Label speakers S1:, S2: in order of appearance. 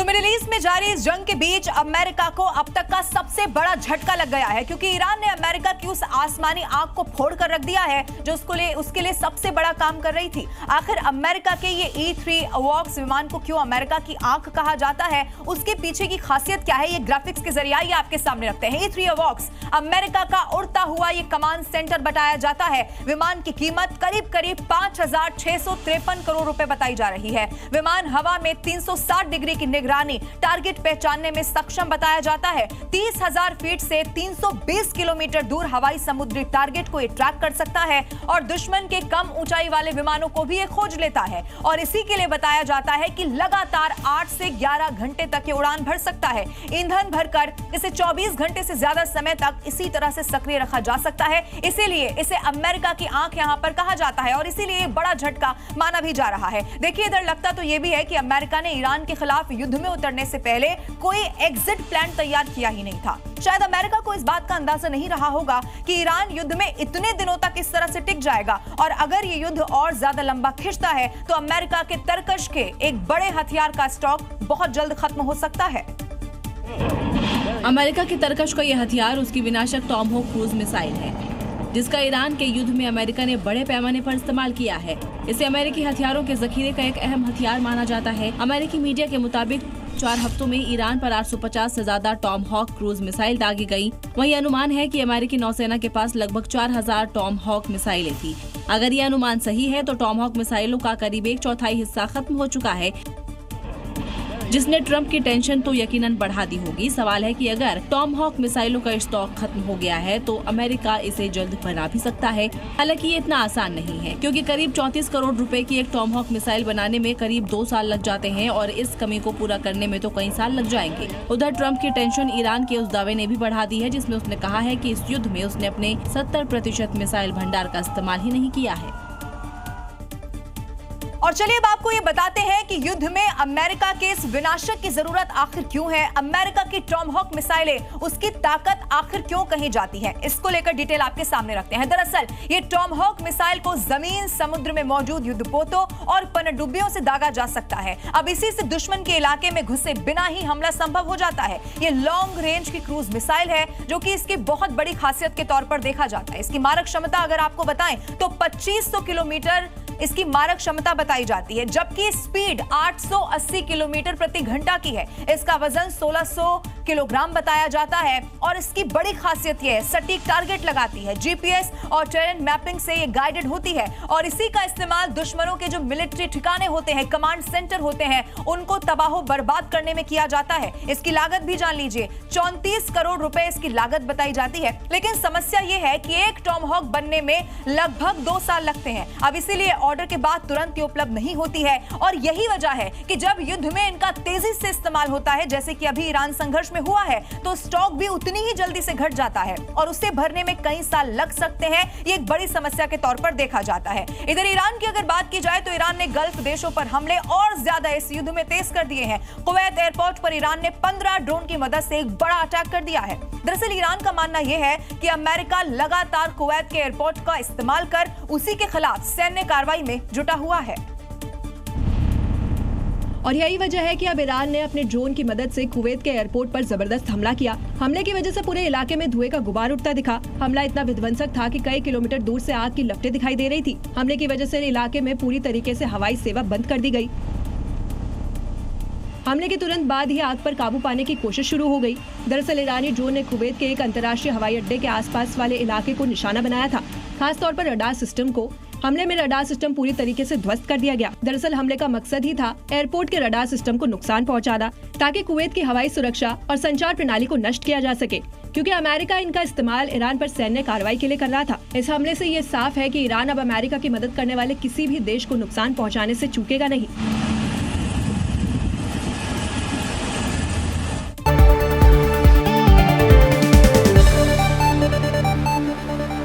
S1: तो middle east में जारी इस जंग के बीच अमेरिका को अब तक का सबसे बड़ा झटका लग गया है, क्योंकि ईरान ने अमेरिका की उस आसमानी आंख को फोड़कर रख दिया है जो उसके लिए सबसे बड़ा काम कर रही थी। आखिर अमेरिका के ये E-3 अवॉक्स विमान को क्यों अमेरिका की आंख कहा जाता है, उसके पीछे की खासियत क्या है, ये ग्राफिक्स के जरिए ये आपके सामने रखते हैं। E-3 अवॉक्स अमेरिका का उड़ता हुआ ये कमांड सेंटर बताया जाता है। विमान की कीमत करीब 5,653 करोड़ रुपए बताई जा रही है। विमान हवा में 360 डिग्री की निगरानी, टारगेट पहचानने में सक्षम बताया जाता है। 30,000 फीट से 320 किलोमीटर दूर हवाई समुद्री टारगेट को ये ट्रैक कर सकता है और दुश्मन के कम ऊंचाई वाले विमानों को भी ये खोज लेता है। और इसी के लिए बताया जाता है कि लगातार 8 से 11 घंटे तक ये उड़ान भर सकता है। ईंधन भरकर इसे 24 घंटे से ज्यादा समय तक इसी तरह से सक्रिय रखा जा सकता है। इसीलिए इसे अमेरिका की आंख यहां पर कहा जाता है और इसीलिए बड़ा झटका माना भी जा रहा है। देखिए, इधर लगता तो यह भी है कि अमेरिका ने ईरान के खिलाफ युद्ध में उतरने से पहले कोई एग्जिट प्लान तैयार किया ही नहीं था। शायद अमेरिका को इस बात का अंदाजा नहीं रहा होगा कि ईरान युद्ध में इतने दिनों तक इस तरह से टिक जाएगा और अगर ये युद्ध और ज्यादा लंबा खिंचता है तो अमेरिका के तरकश के एक बड़े हथियार का स्टॉक बहुत जल्द खत्म हो सकता है।
S2: अमेरिका के तरकश का यह हथियार उसकी विनाशक टॉमहॉक क्रूज मिसाइल है, जिसका ईरान के युद्ध में अमेरिका ने बड़े पैमाने पर इस्तेमाल किया है। इसे अमेरिकी हथियारों के जखीरे का एक अहम हथियार माना जाता है। अमेरिकी मीडिया के मुताबिक 4 हफ्तों में ईरान पर 850 से ज्यादा टॉमहॉक क्रूज मिसाइल दागी गई। वहीं अनुमान है कि अमेरिकी नौसेना के पास लगभग 4,000 टॉमहॉक मिसाइलें थी। अगर ये अनुमान सही है तो टॉमहॉक मिसाइलों का करीब 1/4 हिस्सा खत्म हो चुका है, जिसने ट्रंप की टेंशन तो यकीनन बढ़ा दी होगी। सवाल है कि अगर टॉमहॉक मिसाइलों का स्टॉक खत्म हो गया है तो अमेरिका इसे जल्द बना भी सकता है। हालांकि ये इतना आसान नहीं है, क्योंकि करीब 34 करोड़ रुपए की एक टॉमहॉक मिसाइल बनाने में करीब 2 साल लग जाते हैं और इस कमी को पूरा करने में तो कई साल लग जाएंगे। उधर ट्रंप की टेंशन ईरान के उस दावे ने भी बढ़ा दी है, जिसमें उसने कहा है कि इस युद्ध में उसने अपने 70% मिसाइल भंडार का इस्तेमाल ही नहीं किया है।
S1: और चलिए अब आपको ये बताते हैं कि युद्ध में अमेरिका के इस विनाशक की जरूरत आखिर क्यों है। अमेरिका की टॉमहॉक मिसाइलें, उसकी ताकत आखिर क्यों कही जाती है, इसको लेकर डिटेल आपके सामने रखते हैं। दरअसल ये टॉमहॉक मिसाइल को जमीन, समुद्र में मौजूद युद्धपोतों और पनडुब्बियों से दागा जा सकता है। अब इसी से दुश्मन के इलाके में घुसे बिना ही हमला संभव हो जाता है। ये लॉन्ग रेंज की क्रूज मिसाइल है, जो कि इसकी बहुत बड़ी खासियत के तौर पर देखा जाता है। इसकी मारक क्षमता अगर आपको बताएं तो 2500 किलोमीटर इसकी मारक क्षमता बताई जाती है, जबकि स्पीड 880 किलोमीटर प्रति घंटा की है। इसका वजन 1600 किलोग्राम बताया जाता है और इसकी बड़ी खासियत यह है, सटीक टारगेट लगाती है। जीपीएस और टेरेन मैपिंग से ये गाइडेड होती है और इसी का इस्तेमाल दुश्मनों के जो मिलिट्री ठिकाने होते हैं, कमांड सेंटर होते हैं, उनको तबाह बर्बाद करने में किया जाता है। इसकी लागत भी जान लीजिए, 34 करोड़ रुपए इसकी लागत बताई जाती है। लेकिन समस्या यह है कि एक टॉमहॉक बनने में लगभग 2 साल लगते हैं। अब इसीलिए ऑर्डर के बाद तुरंत ही उपलब्ध नहीं होती है और यही वजह है कि जब युद्ध में इनका तेजी से इस्तेमाल होता है, जैसे कि अभी ईरान संघर्ष में हुआ है, तो स्टॉक भी उतनी ही जल्दी से घट जाता है और उसे भरने में कई साल लग सकते हैं। ये एक बड़ी समस्या के तौर पर देखा जाता है। इधर ईरान की अगर बात की जाए तो ईरान ने गल्फ देशों पर हमले और ज्यादा इस युद्ध में तेज कर दिए हैं। कुवैत एयरपोर्ट पर ईरान ने 15 ड्रोन की मदद से एक बड़ा अटैक कर दिया है। दरअसल ईरान का मानना यह है कि अमेरिका लगातार कुवैत के एयरपोर्ट का इस्तेमाल कर उसी के खिलाफ सैन्य कार्रवाई में जुटा हुआ है।
S3: और यही वजह है कि अब ईरान ने अपने ड्रोन की मदद से कुवैत के एयरपोर्ट पर जबरदस्त हमला किया। हमले की वजह से पूरे इलाके में धुएं का गुबार उठता दिखा। हमला इतना विध्वंसक था कि कई किलोमीटर दूर से आग की लपटें दिखाई दे रही थी। हमले की वजह से इलाके में पूरी तरीके से हवाई सेवा बंद कर दी गई। हमले के तुरंत बाद ही आग पर काबू पाने की कोशिश शुरू हो गई। दरअसल ईरानी ड्रोन ने कुवैत के एक अंतर्राष्ट्रीय हवाई अड्डे के आसपास वाले इलाके को निशाना बनाया था, खासतौर पर रडार सिस्टम को। हमले में रडार सिस्टम पूरी तरीके से ध्वस्त कर दिया गया। दरअसल हमले का मकसद ही था एयरपोर्ट के रडार सिस्टम को नुकसान पहुंचाना, ताकि कुवैत की हवाई सुरक्षा और संचार प्रणाली को नष्ट किया जा सके, क्योंकि अमेरिका इनका इस्तेमाल ईरान पर सैन्य कार्रवाई के लिए कर रहा था। इस हमले से ये साफ है कि ईरान अब अमेरिका की मदद करने वाले किसी भी देश को नुकसान पहुंचाने से चूकेगा नहीं।